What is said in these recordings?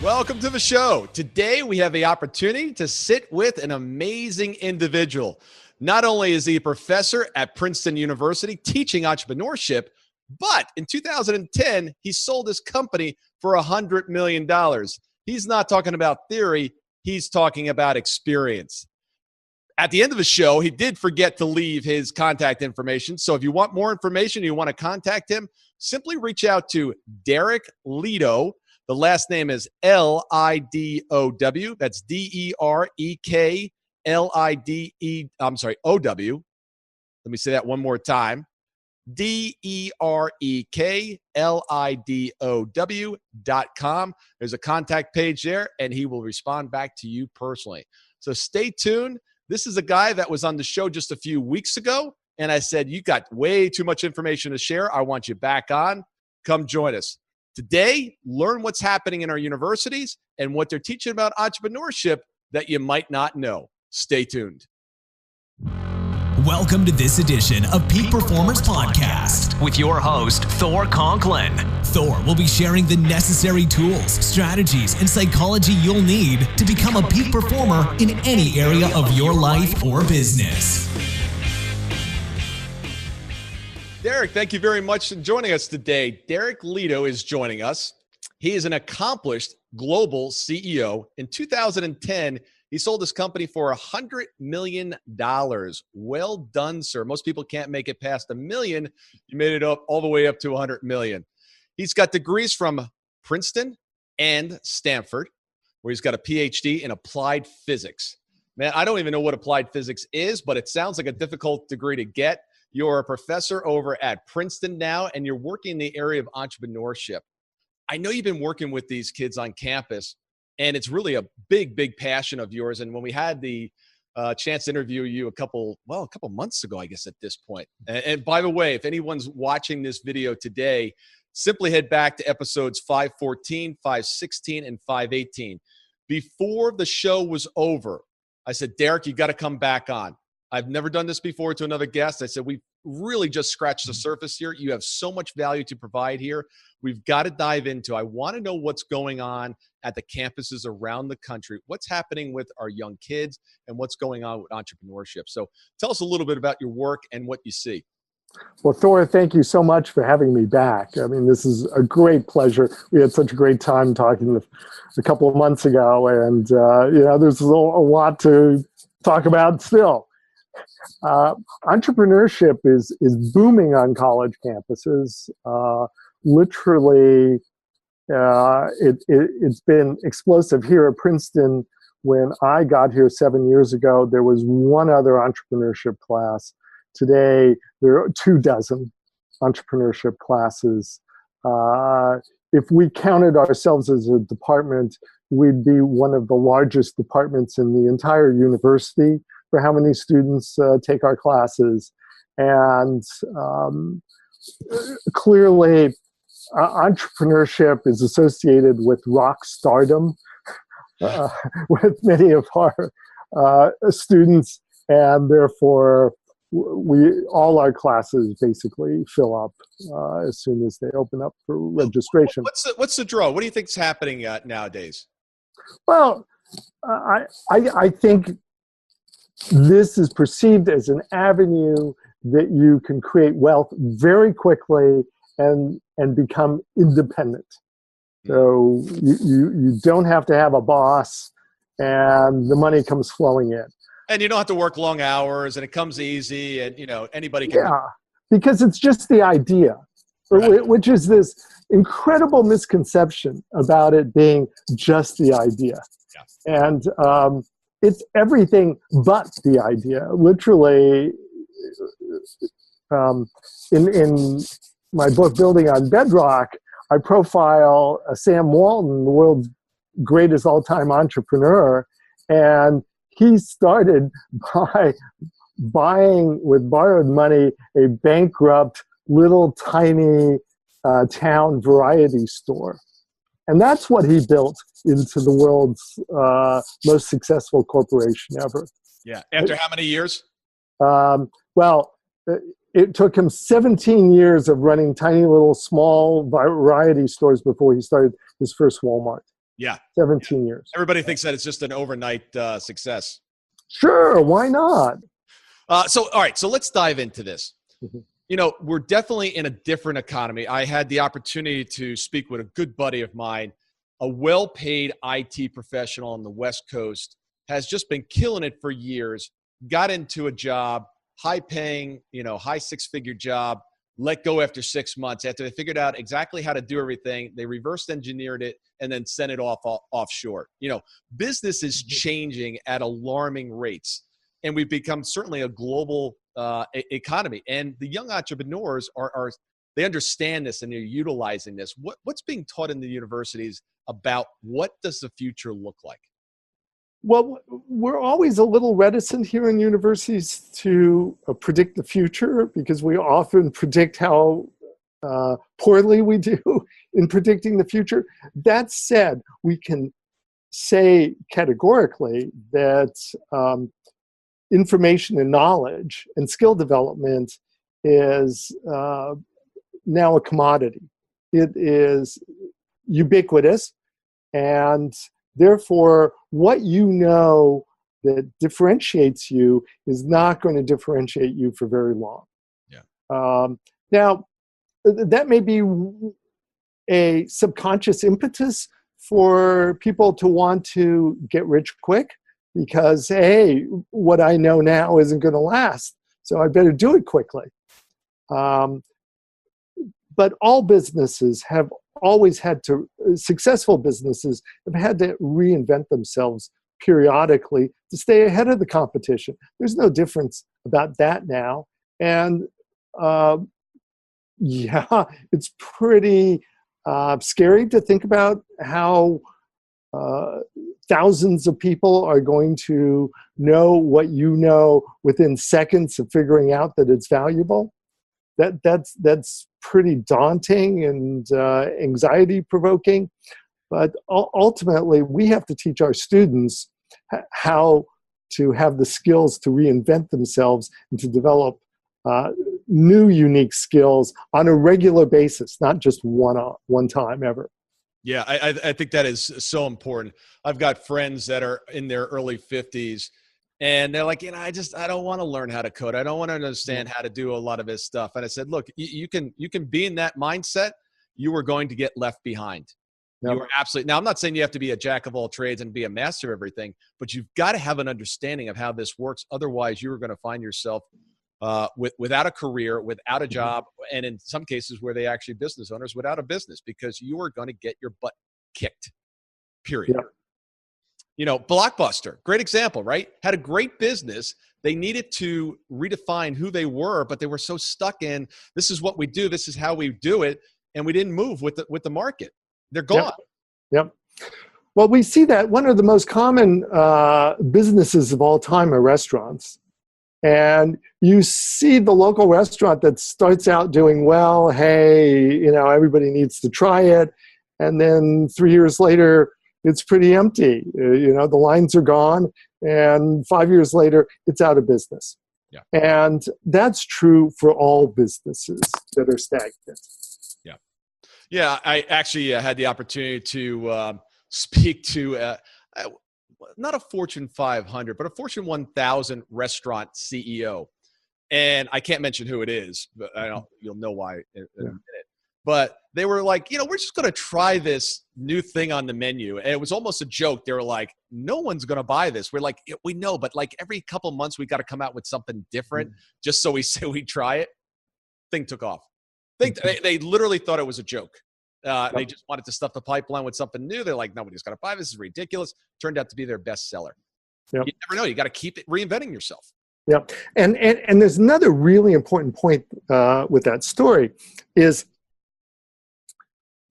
Welcome to the show. Today, we have the opportunity to sit with an amazing individual. Not only is he a professor at Princeton University teaching entrepreneurship, but in 2010, he sold his company for $100 million. He's not talking about theory. He's talking about experience. At the end of the show, he did forget to leave his contact information. So if you want more information, you want to contact him, simply reach out to Derek Lidow. The last name is Lidow. That's DEREKLIDE. Let me say that one more time. DEREKLIDOW.com. There's a contact page there, and he will respond back to you personally. So stay tuned. This is a guy that was on the show just a few weeks ago, and I said, you got way too much information to share. I want you back on. Come join us. Today, learn what's happening in our universities and what they're teaching about entrepreneurship that you might not know. Stay tuned. Welcome to this edition of Peak Performers Podcast with your host, Thor Conklin. Thor will be sharing the necessary tools, strategies, and psychology you'll need to become a peak performer in any area of your life or business. Derek, thank you very much for joining us today. Derek Lidow is joining us. He is an accomplished global CEO. In 2010, he sold his company for $100 million. Well done, sir. Most people can't make it past $1 million. You made it up all the way up to $100 million. He's got degrees from Princeton and Stanford, where he's got a PhD in applied physics. Man, I don't even know what applied physics is, but it sounds like a difficult degree to get. You're a professor over at Princeton now, and you're working in the area of entrepreneurship. I know you've been working with these kids on campus, and it's really a big, big passion of yours. And when we had the chance to interview you a couple months ago, I guess at this point. And by the way, if anyone's watching this video today, simply head back to episodes 514, 516, and 518. Before the show was over, I said, Derek, you got to come back on. I've never done this before to another guest. I said, we've really just scratched the surface here. You have so much value to provide here. We've got to dive into. I want to know what's going on at the campuses around the country, what's happening with our young kids, and what's going on with entrepreneurship. So tell us a little bit about your work and what you see. Well, Thor, thank you so much for having me back. I mean, this is a great pleasure. We had such a great time talking a couple of months ago, and there's a lot to talk about still. Entrepreneurship is booming on college campuses. Literally, it's been explosive here at Princeton. When I got here 7 years ago, there was one other entrepreneurship class. Today, there are 24 entrepreneurship classes. If we counted ourselves as a department, we'd be one of the largest departments in the entire university for how many students take our classes. And clearly, entrepreneurship is associated with rock stardom with many of our students, and therefore, all our classes basically fill up as soon as they open up for registration. What's the draw? What do you think's happening nowadays? Well, I think this is perceived as an avenue that you can create wealth very quickly and become independent. So you don't have to have a boss, and the money comes flowing in. And you don't have to work long hours, and it comes easy, and anybody can. Yeah, because it's just the idea, right, which is this incredible misconception about it being just the idea. Yeah. And it's everything but the idea. Literally, in my book, Building on Bedrock, I profile Sam Walton, the world's greatest all-time entrepreneur, and he started by buying, with borrowed money, a bankrupt little tiny town variety store. And that's what he built into the world's most successful corporation ever. Yeah. After how many years? Well, it took him 17 years of running tiny little small variety stores before he started his first Walmart. Yeah. 17 years. Everybody thinks that it's just an overnight success. Sure, why not? All right, so let's dive into this. Mhm. You know, we're definitely in a different economy. I had the opportunity to speak with a good buddy of mine, a well-paid IT professional on the West Coast, has just been killing it for years, got into a job, high-paying, high six-figure job, let go after 6 months. After they figured out exactly how to do everything, they reverse engineered it and then sent it offshore. Business is changing at alarming rates, and we've become certainly a global economy. And the young entrepreneurs they understand this and they're utilizing this. What's being taught in the universities about what does the future look like? Well, we're always a little reticent here in universities to predict the future because we often predict how poorly we do in predicting the future. That said, we can say categorically that information and knowledge and skill development is now a commodity. It is ubiquitous, and therefore, what you know that differentiates you is not going to differentiate you for very long. Yeah. Now, that may be a subconscious impetus for people to want to get rich quick because, hey, what I know now isn't going to last, so I better do it quickly. But all businesses have always had to, successful businesses have had to reinvent themselves periodically to stay ahead of the competition. There's no difference about that now. And it's pretty scary to think about how thousands of people are going to know what you know within seconds of figuring out that it's valuable. That's pretty daunting and anxiety provoking, but ultimately we have to teach our students how to have the skills to reinvent themselves and to develop new unique skills on a regular basis, not just one time ever. Yeah, I think that is so important. I've got friends that are in their early 50s, and they're like, I don't want to learn how to code. I don't want to understand how to do a lot of this stuff. And I said, look, you can be in that mindset. You are going to get left behind. Yep. You are absolutely. Now, I'm not saying you have to be a jack of all trades and be a master of everything, but you've got to have an understanding of how this works. Otherwise, you are going to find yourself without a career, without a job, and in some cases where they actually business owners without a business because you are going to get your butt kicked, period. Yep. Blockbuster, great example, right? Had a great business. They needed to redefine who they were, but they were so stuck in, this is what we do, this is how we do it, and we didn't move with the market. They're gone. Yep. Well, we see that one of the most common businesses of all time are restaurants. And you see the local restaurant that starts out doing well, hey, everybody needs to try it. And then 3 years later, it's pretty empty. The lines are gone. And 5 years later, it's out of business. Yeah. And that's true for all businesses that are stagnant. Yeah. Yeah, I actually had the opportunity to speak to not a Fortune 500, but a Fortune 1000 restaurant CEO. And I can't mention who it is, but you'll know why in a minute. But they were like, we're just going to try this new thing on the menu. And it was almost a joke. They were like, no one's going to buy this. We're like, we know, but like every couple months we got to come out with something different just so we say we try it. Thing took off. They literally thought it was a joke. They just wanted to stuff the pipeline with something new. They're like, nobody's going to buy this. This is ridiculous. Turned out to be their best seller. Yep. You never know. You got to keep reinventing yourself. Yeah. And there's another really important point with that story is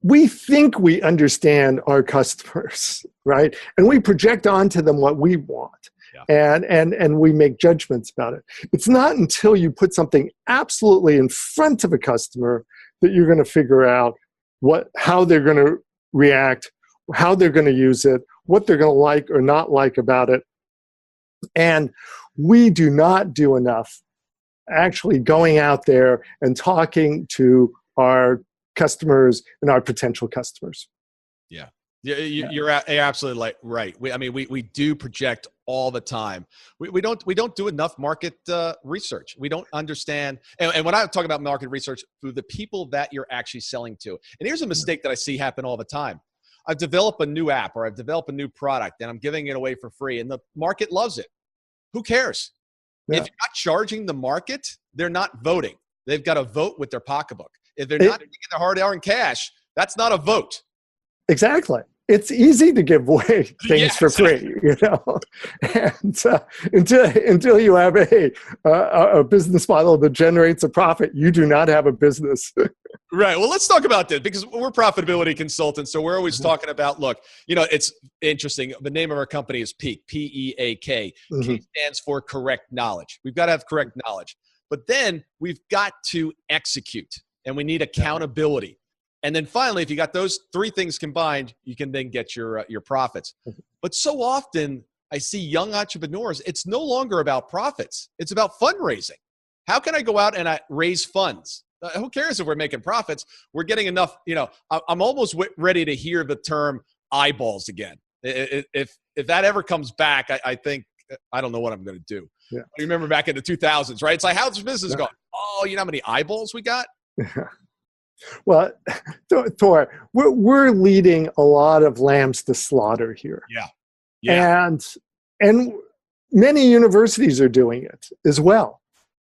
we think we understand our customers, right? And we project onto them what we want. Yeah. And we make judgments about it. It's not until you put something absolutely in front of a customer that you're going to figure out how they're going to react, how they're going to use it, what they're going to like or not like about it. And we do not do enough actually going out there and talking to our customers and our potential customers. Yeah. You're absolutely right. We do project all the time. We don't do enough market research. We don't understand. And when I talk about market research, through the people that you're actually selling to. And here's a mistake that I see happen all the time. I've developed a new app or I've developed a new product and I'm giving it away for free and the market loves it. Who cares? Yeah. If you're not charging the market, they're not voting. They've got to vote with their pocketbook. If they're not taking their hard earned cash, that's not a vote. Exactly. It's easy to give away things for free, and until you have a business model that generates a profit, you do not have a business. Right. Well, let's talk about this because we're profitability consultants. So we're always talking about, look, it's interesting. The name of our company is PEAK, P-E-A-K. K stands for correct knowledge. We've got to have correct knowledge, but then we've got to execute and we need accountability. And then finally, if you got those three things combined, you can then get your profits. But so often I see young entrepreneurs, it's no longer about profits. It's about fundraising. How can I go out and I raise funds? Who cares if we're making profits? We're getting enough, I'm almost ready to hear the term eyeballs again. If that ever comes back, I think, I don't know what I'm going to do. Yeah. I remember back in the 2000s, right? It's like, how's business going? Oh, you know how many eyeballs we got? Well, Thor, we're leading a lot of lambs to slaughter here. Yeah. And many universities are doing it as well,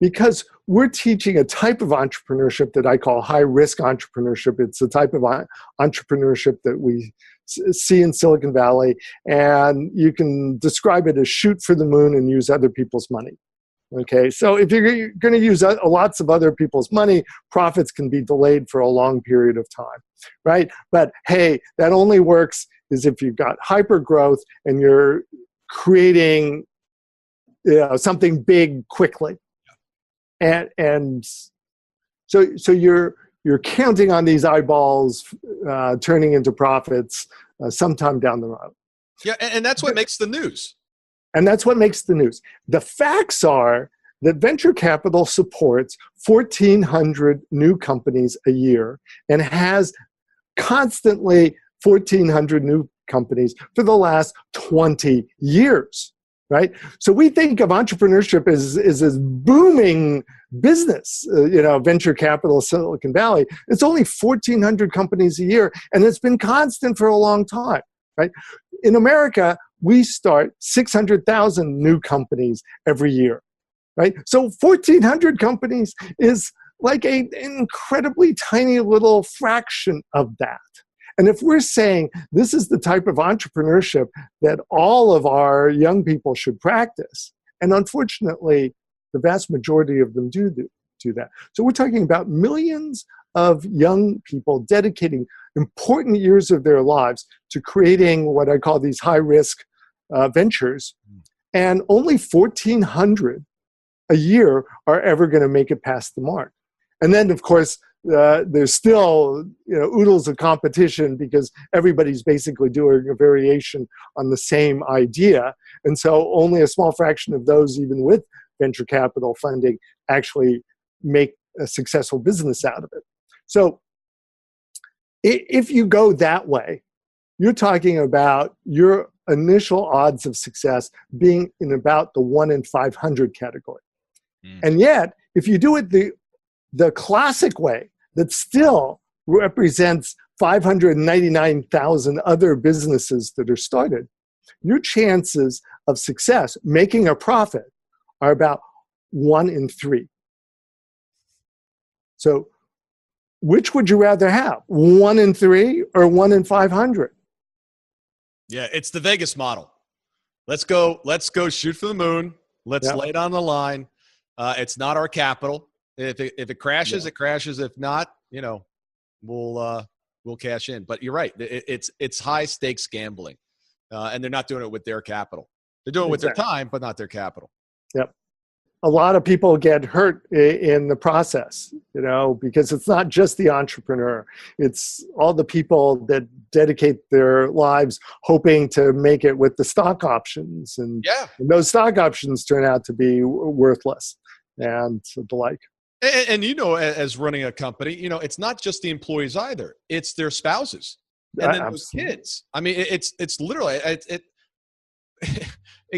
because we're teaching a type of entrepreneurship that I call high-risk entrepreneurship. It's the type of entrepreneurship that we see in Silicon Valley, and you can describe it as shoot for the moon and use other people's money. Okay, so if you're going to use lots of other people's money, profits can be delayed for a long period of time, right? But hey, that only works is if you've got hyper growth and you're creating something big quickly, and so you're counting on these eyeballs turning into profits sometime down the road. Yeah, and that's what makes the news. And that's what makes the news. The facts are that venture capital supports 1,400 new companies a year and has constantly 1,400 new companies for the last 20 years, right? So we think of entrepreneurship as this booming business, venture capital, Silicon Valley. It's only 1,400 companies a year, and it's been constant for a long time, right? In America, we start 600,000 new companies every year, right? So 1,400 companies is like an incredibly tiny little fraction of that. And if we're saying this is the type of entrepreneurship that all of our young people should practice, and unfortunately, the vast majority of them do that. So we're talking about millions of young people dedicating important years of their lives to creating what I call these high-risk ventures, and only 1,400 a year are ever going to make it past the mark. And then, of course, there's still oodles of competition because everybody's basically doing a variation on the same idea, and so only a small fraction of those, even with venture capital funding, actually make a successful business out of it. So if you go that way, you're talking about your initial odds of success being in about the 1 in 500 category. And yet, if you do it the classic way, that still represents 599,000 other businesses that are started, your chances of success, making a profit, are about 1 in 3. So which would you rather have, 1 in 3 or 1 in 500? Yeah, it's the Vegas model. Let's go shoot for the moon. Let's lay it on the line. It's not our capital. If it crashes, it crashes. If not, we'll cash in. But you're right. It's high stakes gambling, and they're not doing it with their capital. They're doing it with their time, but not their capital. Yep. A lot of people get hurt in the process, because it's not just the entrepreneur. It's all the people that dedicate their lives hoping to make it with the stock options. And those stock options turn out to be worthless and the like. And as running a company, it's not just the employees either. It's their spouses. And then those kids, I mean, it's literally,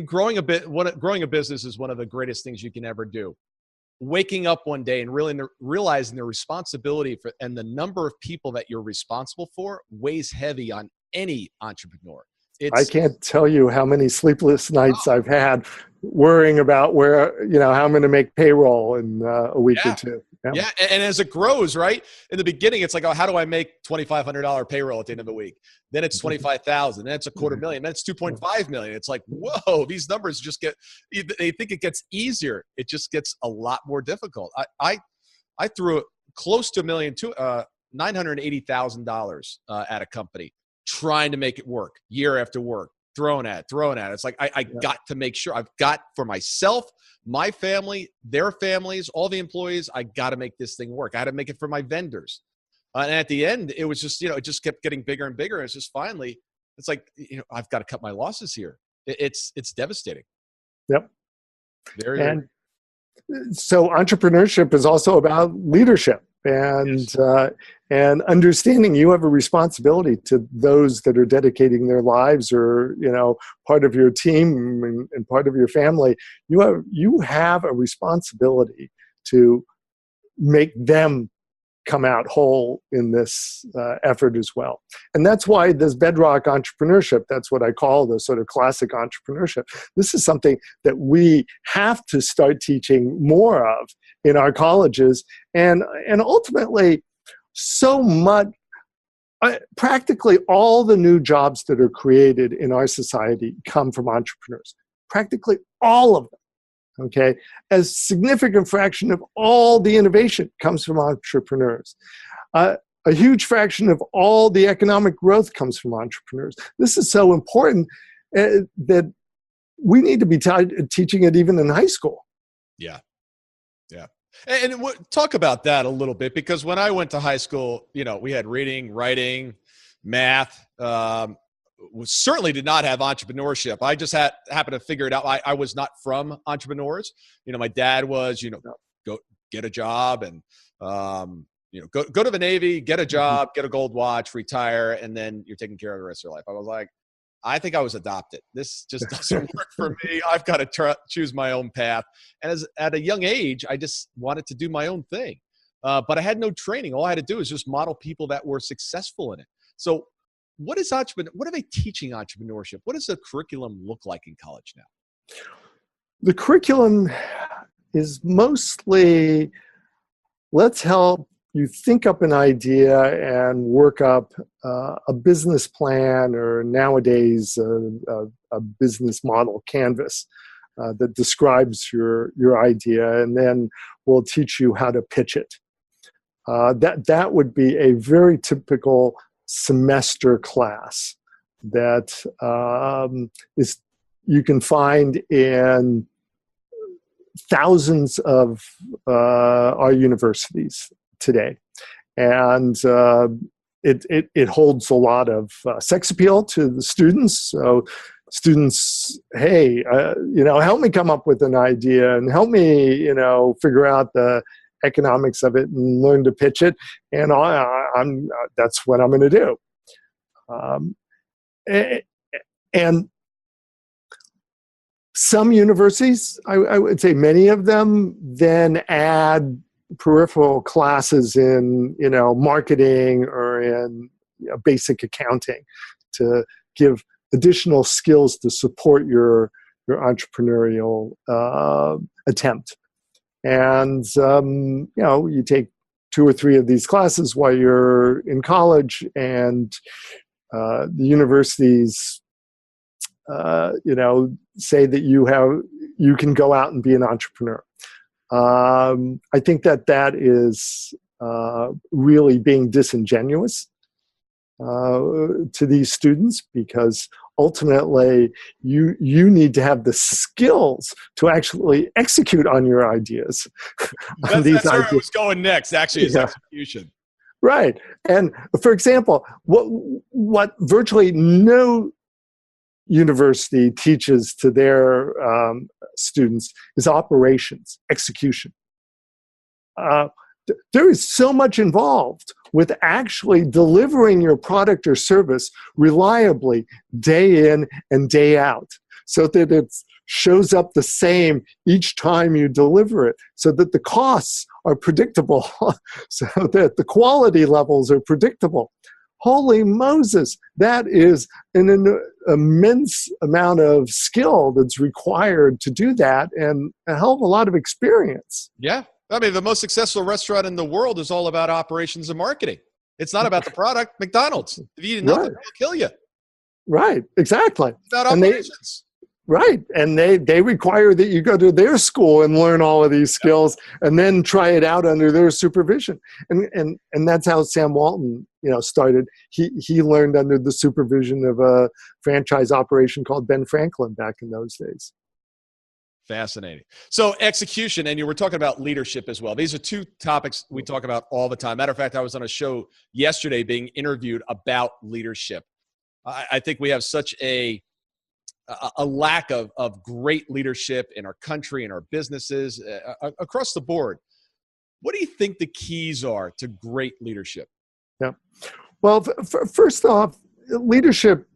growing a business is one of the greatest things you can ever do. Waking up one day and really realizing the responsibility and the number of people that you're responsible for weighs heavy on any entrepreneur. I can't tell you how many sleepless nights I've had worrying about how I'm going to make payroll in a week or two. Yeah. And as it grows, right? In the beginning, it's like, oh, how do I make $2,500 payroll at the end of the week? Then it's 25,000. Then it's $250,000. Then it's 2.5 million. It's like, whoa, these numbers just they think it gets easier. It just gets a lot more difficult. I threw close to $980,000 at a company trying to make it work year after work, thrown at. It's like, I got to make sure I've got for myself, my family, their families, all the employees, I got to make this thing work. I had to make it for my vendors. And at the end, it was just, it just kept getting bigger and bigger. It's just finally, it's like, I've got to cut my losses here. It's devastating. Yep. Very. So entrepreneurship is also about leadership and understanding you have a responsibility to those that are dedicating their lives or, part of your team and part of your family. You have a responsibility to make them come out whole in this effort as well. And that's why this Bedrock entrepreneurship, that's what I call the sort of classic entrepreneurship. This is something that we have to start teaching more of in our colleges. And ultimately, so much, practically all the new jobs that are created in our society come from entrepreneurs. Practically all of them. Okay, a significant fraction of all the innovation comes from entrepreneurs. A huge fraction of all the economic growth comes from entrepreneurs. This is so important that we need to be teaching it even in high school. Yeah. And talk about that a little bit, because when I went to high school, we had reading, writing, math. We certainly did not have entrepreneurship. I just happened to figure it out. I was not from entrepreneurs. My dad was, go get a job and, go to the Navy, get a job, get a gold watch, retire, and then you're taking care of the rest of your life. I was like, I think I was adopted. This just doesn't work for me. I've got to choose my own path. And at a young age, I just wanted to do my own thing. But I had no training. All I had to do is just model people that were successful in it. So what are they teaching entrepreneurship? What does the curriculum look like in college now? The curriculum is mostly, let's help you think up an idea and work up a business plan, or nowadays a business model canvas that describes your idea, and then we'll teach you how to pitch it. That would be a very typical semester class that you can find in thousands of our universities today. And it holds a lot of sex appeal to the students. So students, hey, help me come up with an idea and help me, figure out the economics of it and learn to pitch it. And that's what I'm going to do. And some universities, I would say many of them, then add peripheral classes in, marketing or in basic accounting to give additional skills to support your entrepreneurial attempt. And, you take 2 or 3 of these classes while you're in college, and the universities, say that you can go out and be an entrepreneur. I think that is really being disingenuous to these students, because ultimately you need to have the skills to actually execute on your ideas. That's where I was going next, actually, is execution. Right. And for example, what virtually no university teaches to their students is operations, execution. There is so much involved with actually delivering your product or service reliably day in and day out, so that it shows up the same each time you deliver it, so that the costs are predictable, so that the quality levels are predictable. Holy Moses, that is an immense amount of skill that's required to do that, and a hell of a lot of experience. Yeah. I mean, the most successful restaurant in the world is all about operations and marketing. It's not about the product. McDonald's. If you eat nothing, they'll kill you. Right, exactly. It's about operations. Right, and they require that you go to their school and learn all of these skills, and then try it out under their supervision. And that's how Sam Walton, started. He learned under the supervision of a franchise operation called Ben Franklin back in those days. Fascinating. So execution, and you were talking about leadership as well. These are two topics we talk about all the time. Matter of fact, I was on a show yesterday being interviewed about leadership. I think we have such a lack of great leadership in our country, in our businesses, across the board. What do you think the keys are to great leadership? Yeah. Well, first off, leadership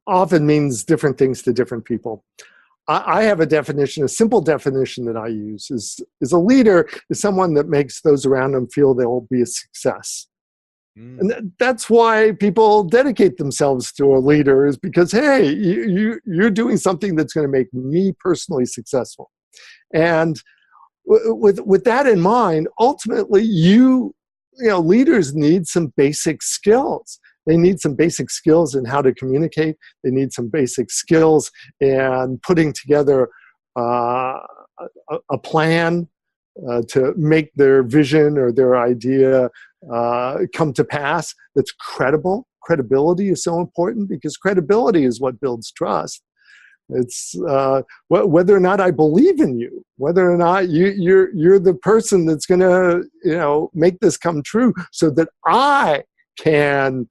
often means different things to different people. I have a simple definition that I use is a leader is someone that makes those around them feel they'll be a success. And that's why people dedicate themselves to a leader, is because, hey, you're doing something that's going to make me personally successful. And with that in mind, ultimately, leaders need some basic skills. They need some basic skills in how to communicate. They need some basic skills in putting together a plan to make their vision or their idea come to pass that's credible. Credibility is so important, because credibility is what builds trust. It's whether or not I believe in you, whether or not you're the person that's going to make this come true, so that I can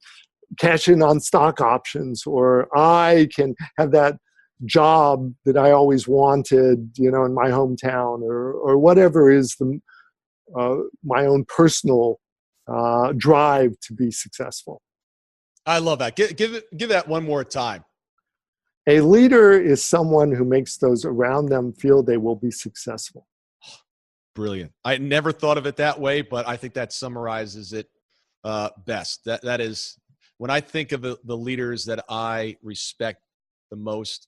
cash in on stock options, or I can have that job that I always wanted, in my hometown, or whatever is my own personal drive to be successful. I love that. Give that one more time. A leader is someone who makes those around them feel they will be successful. Brilliant. I never thought of it that way, but I think that summarizes it best. That is, when I think of the leaders that I respect the most,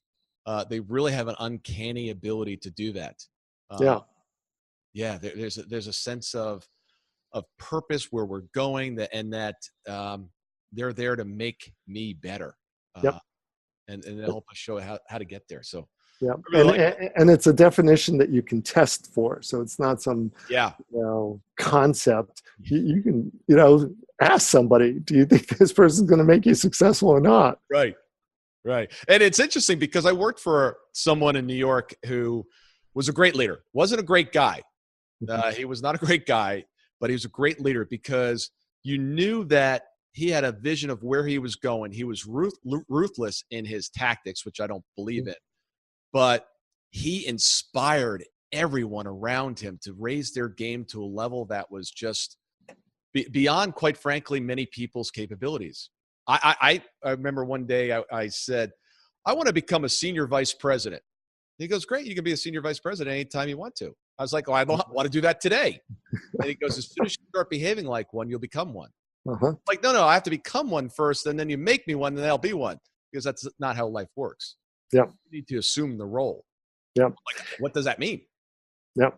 they really have an uncanny ability to do that. Yeah. There's a sense of purpose, where we're going, and that they're there to make me better. And help us show how to get there. So yeah, and it's a definition that you can test for. So it's not some concept. You can ask somebody, do you think this person's going to make you successful or not? Right. And it's interesting, because I worked for someone in New York who was a great leader. Wasn't a great guy. He was not a great guy, but he was a great leader, because you knew that he had a vision of where he was going. He was ruthless in his tactics, which I don't believe in, but he inspired everyone around him to raise their game to a level that was just beyond, quite frankly, many people's capabilities. I remember one day I said, I want to become a senior vice president. He goes, great, you can be a senior vice president anytime you want to. I was like, I don't want to do that today. And he goes, as soon as you start behaving like one, you'll become one. Like, no, I have to become one first, and then you make me one, and then I'll be one, because that's not how life works. Yeah. You need to assume the role. Yeah. Like, what does that mean? Yeah.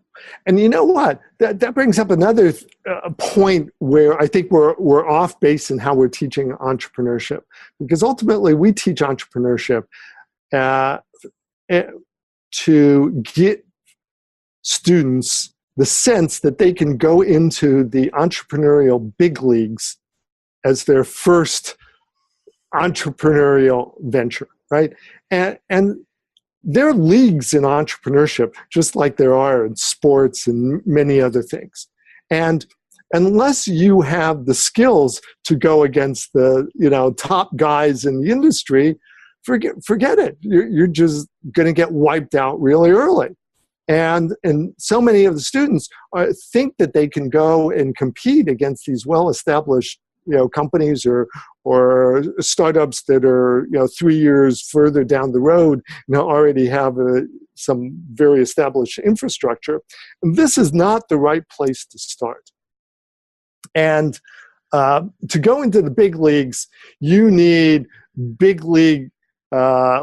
And you know what? That brings up another point where I think we're off base in how we're teaching entrepreneurship, because ultimately we teach entrepreneurship to get students the sense that they can go into the entrepreneurial big leagues as their first entrepreneurial venture, right? And there are leagues in entrepreneurship, just like there are in sports and many other things. And unless you have the skills to go against the top guys in the industry, forget it. You're just going to get wiped out really early. And so many of the students think that they can go and compete against these well-established, companies or startups that are, 3 years further down the road and already have some very established infrastructure. And this is not the right place to start. And to go into the big leagues, you need big league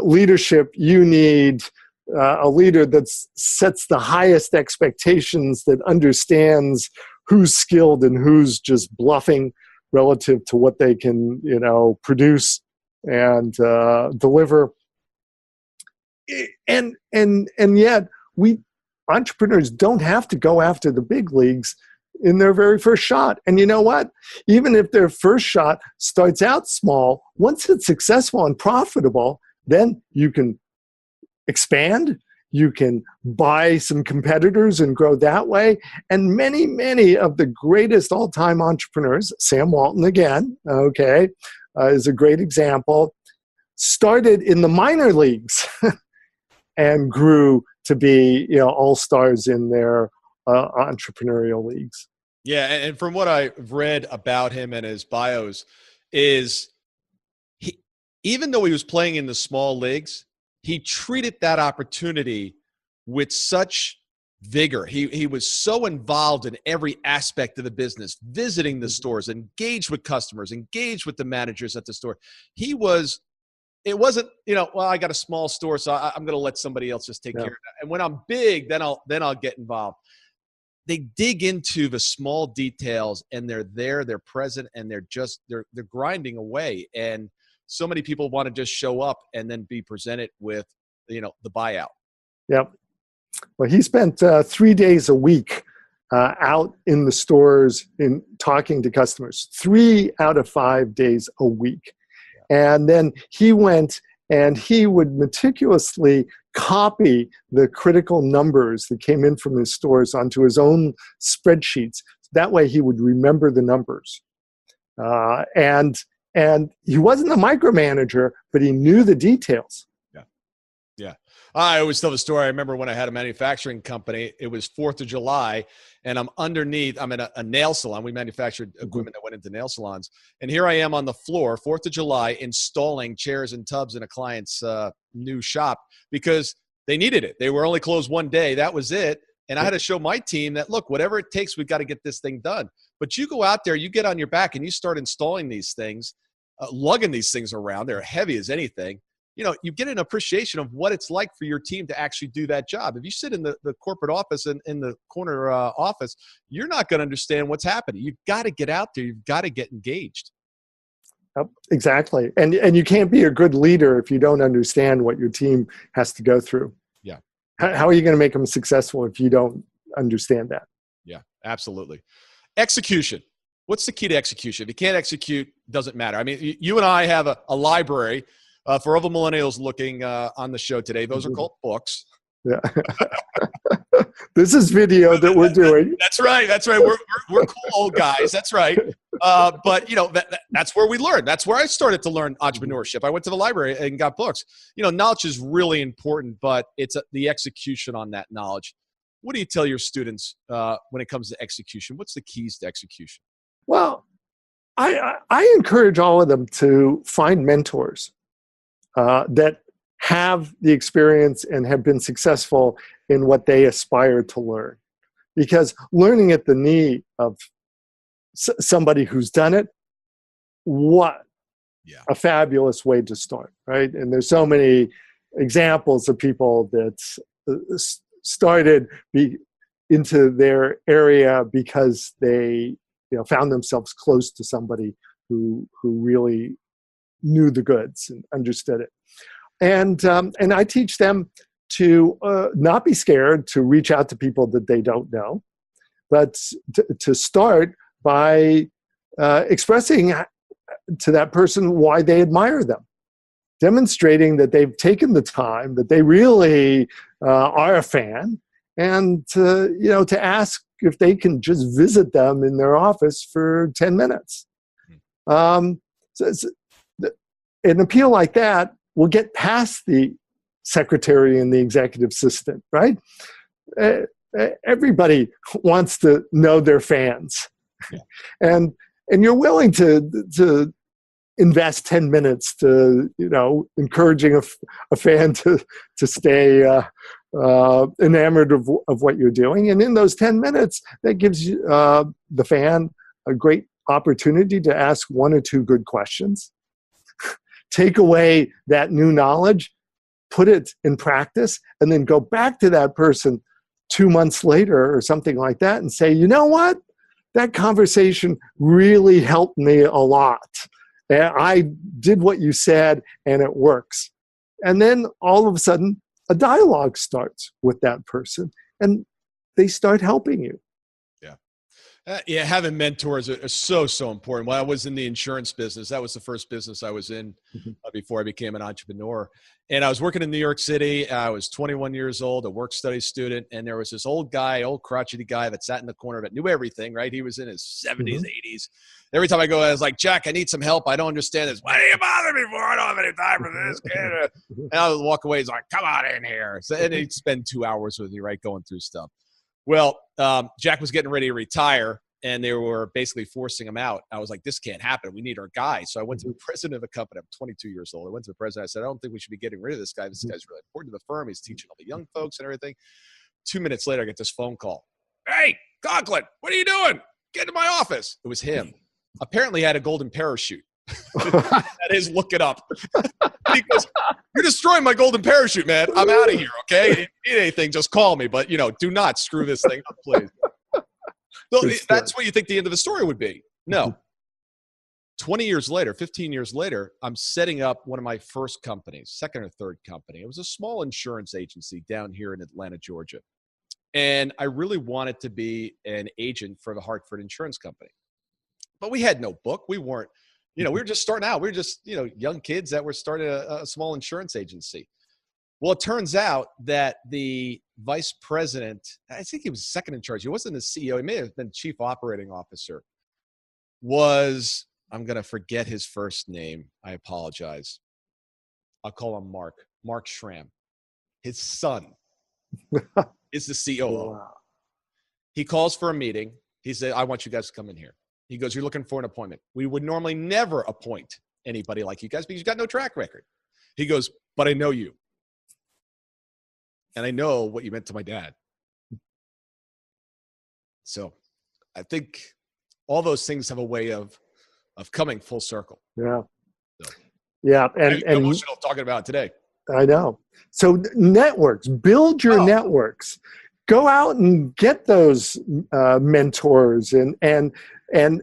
leadership. You need a leader that sets the highest expectations, that understands who's skilled and who's just bluffing relative to what they can, produce and deliver. And yet, we entrepreneurs don't have to go after the big leagues in their very first shot. And you know what? Even if their first shot starts out small, once it's successful and profitable, then you can expand, you can buy some competitors and grow that way. And many, many of the greatest all-time entrepreneurs, Sam Walton again, is a great example, started in the minor leagues and grew to be, all-stars in their entrepreneurial leagues. Yeah, and from what I've read about him and his bios is even though he was playing in the small leagues, he treated that opportunity with such vigor. He was so involved in every aspect of the business, visiting the stores, engaged with customers, engaged with the managers at the store. It wasn't, I got a small store, so I'm going to let somebody else just take care of that. And when I'm big, then I'll get involved. They dig into the small details, and they're present, and they're grinding away. And so many people want to just show up and then be presented with, the buyout. Yep. Well, he spent 3 days a week out in the stores in talking to customers, 3 out of 5 days a week. And then he went and he would meticulously copy the critical numbers that came in from his stores onto his own spreadsheets. That way he would remember the numbers. And he wasn't a micromanager, but he knew the details. Yeah. I always tell the story. I remember when I had a manufacturing company, it was 4th of July, and I'm in a nail salon. We manufactured equipment that went into nail salons. And here I am on the floor, 4th of July, installing chairs and tubs in a client's new shop because they needed it. They were only closed one day. That was it. And I had to show my team that, look, whatever it takes, we've got to get this thing done. But you go out there, you get on your back, and you start installing these things, lugging these things around. They're heavy as anything. You get an appreciation of what it's like for your team to actually do that job. If you sit in the corporate office and in the corner office, you're not going to understand what's happening. You've got to get out there. You've got to get engaged. Yep, exactly. And you can't be a good leader if you don't understand what your team has to go through. Yeah. How are you going to make them successful if you don't understand that? Yeah, absolutely. Execution. What's the key to execution? If you can't execute, doesn't matter. I mean, you and I have a library. For all the millennials looking on the show today, those are called books. Yeah. This is video that we're doing. That's right. We're cool old guys. That's right. But that's where we learn. That's where I started to learn entrepreneurship. I went to the library and got books. Knowledge is really important, but it's the execution on that knowledge. What do you tell your students when it comes to execution? What's the keys to execution? Well, I encourage all of them to find mentors that have the experience and have been successful in what they aspire to learn. Because learning at the knee of somebody who's done it, what a fabulous way to start, right? And there's so many examples of people that started into their area because they found themselves close to somebody who really knew the goods and understood it. And I teach them to not be scared to reach out to people that they don't know, but to start by expressing to that person why they admire them, demonstrating that they've taken the time, that they really are a fan, and to ask if they can just visit them in their office for 10 minutes. An appeal like that will get past the secretary and the executive assistant, right? everybody wants to know their fans. Yeah. And you're willing to invest 10 minutes to, encouraging a fan to stay enamored of what you're doing. And in those 10 minutes, that gives you, the fan a great opportunity to ask one or two good questions, take away that new knowledge, put it in practice, and then go back to that person 2 months later or something like that and say, you know what? That conversation really helped me a lot. And I did what you said, and it works. And then all of a sudden, a dialogue starts with that person, and they start helping you. Yeah, having mentors are so important. When I was in the insurance business, that was the first business I was in before I became an entrepreneur. And I was working in New York City. I was 21 years old, a work study student. And there was this old crotchety guy that sat in the corner that knew everything, right? He was in his 70s, 80s. Every time I go, I was like, Jack, I need some help. I don't understand this. Why do you bother me for? I don't have any time for this. And I would walk away. He's like, come on in here. So, and he'd spend 2 hours with me, right, going through stuff. Well, Jack was getting ready to retire, and they were basically forcing him out. I was like, this can't happen. We need our guy. So I went to the president of the company. I'm 22 years old. I went to the president. I said, I don't think we should be getting rid of this guy. This guy's really important to the firm. He's teaching all the young folks and everything. 2 minutes later, I get this phone call. Hey, Conklin, what are you doing? Get to my office. It was him. Apparently, he had a golden parachute. That is, look it up. He goes, you're destroying my golden parachute, man. I'm out of here, okay? If you need anything, just call me. But, do not screw this thing up, please. So that's what you think the end of the story would be. No. 20 years later, 15 years later, I'm setting up one of my first companies, second or third company. It was a small insurance agency down here in Atlanta, Georgia. And I really wanted to be an agent for the Hartford Insurance Company. But we had no book. We weren't, we were just starting out. We were just, young kids that were starting a small insurance agency. Well, it turns out that the vice president, I think he was second in charge. He wasn't the CEO. He may have been chief operating officer. I'm going to forget his first name. I apologize. I'll call him Mark Schramm. His son is the COO. Wow. He calls for a meeting. He said, I want you guys to come in here. He goes, you're looking for an appointment. We would normally never appoint anybody like you guys because you've got no track record. He goes, but I know you. And I know what you meant to my dad. So I think all those things have a way of coming full circle. Yeah. So, yeah. And emotional talking about it today. I know. So networks, build your networks. Go out and get those mentors and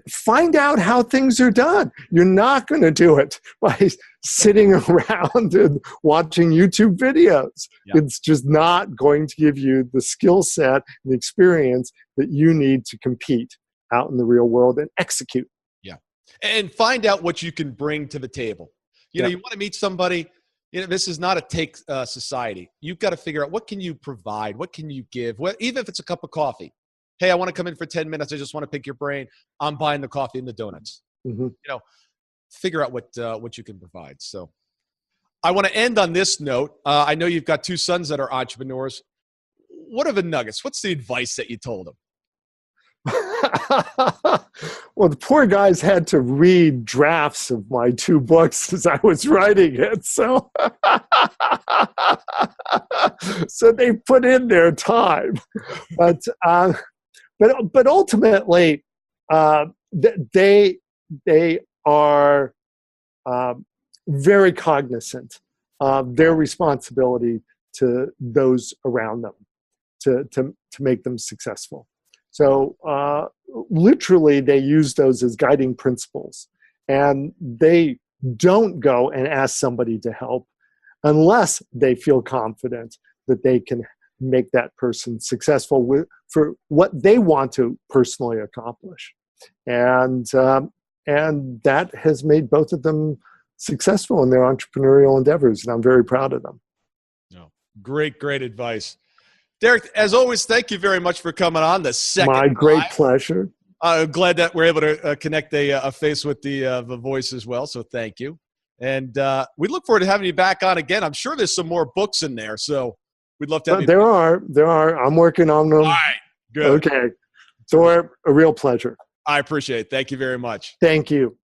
find out how things are done. You're not going to do it by sitting around and watching YouTube videos. Yeah. It's just not going to give you the skill set and the experience that you need to compete out in the real world and execute. Yeah. And find out what you can bring to the table. You want to meet somebody. This is not a take society. You've got to figure out what can you provide? What can you give? Even if it's a cup of coffee. Hey, I want to come in for 10 minutes. I just want to pick your brain. I'm buying the coffee and the donuts. Mm-hmm. Figure out what you can provide. So I want to end on this note. I know you've got two sons that are entrepreneurs. What are the nuggets? What's the advice that you told them? Well, the poor guys had to read drafts of my two books as I was writing it. So, so they put in their time. But ultimately, they are very cognizant of their responsibility to those around them to make them successful. So literally, they use those as guiding principles. And they don't go and ask somebody to help unless they feel confident that they can make that person successful for what they want to personally accomplish. And that has made both of them successful in their entrepreneurial endeavors. And I'm very proud of them. No, great advice. Derek, as always, thank you very much for coming on the second My great pleasure. I'm glad that we're able to connect a face with the voice as well, so thank you. And we look forward to having you back on again. I'm sure there's some more books in there, so We'd love to have you. There are. I'm working on them. All right. Good. Okay. Thor, a real pleasure. I appreciate it. Thank you very much. Thank you.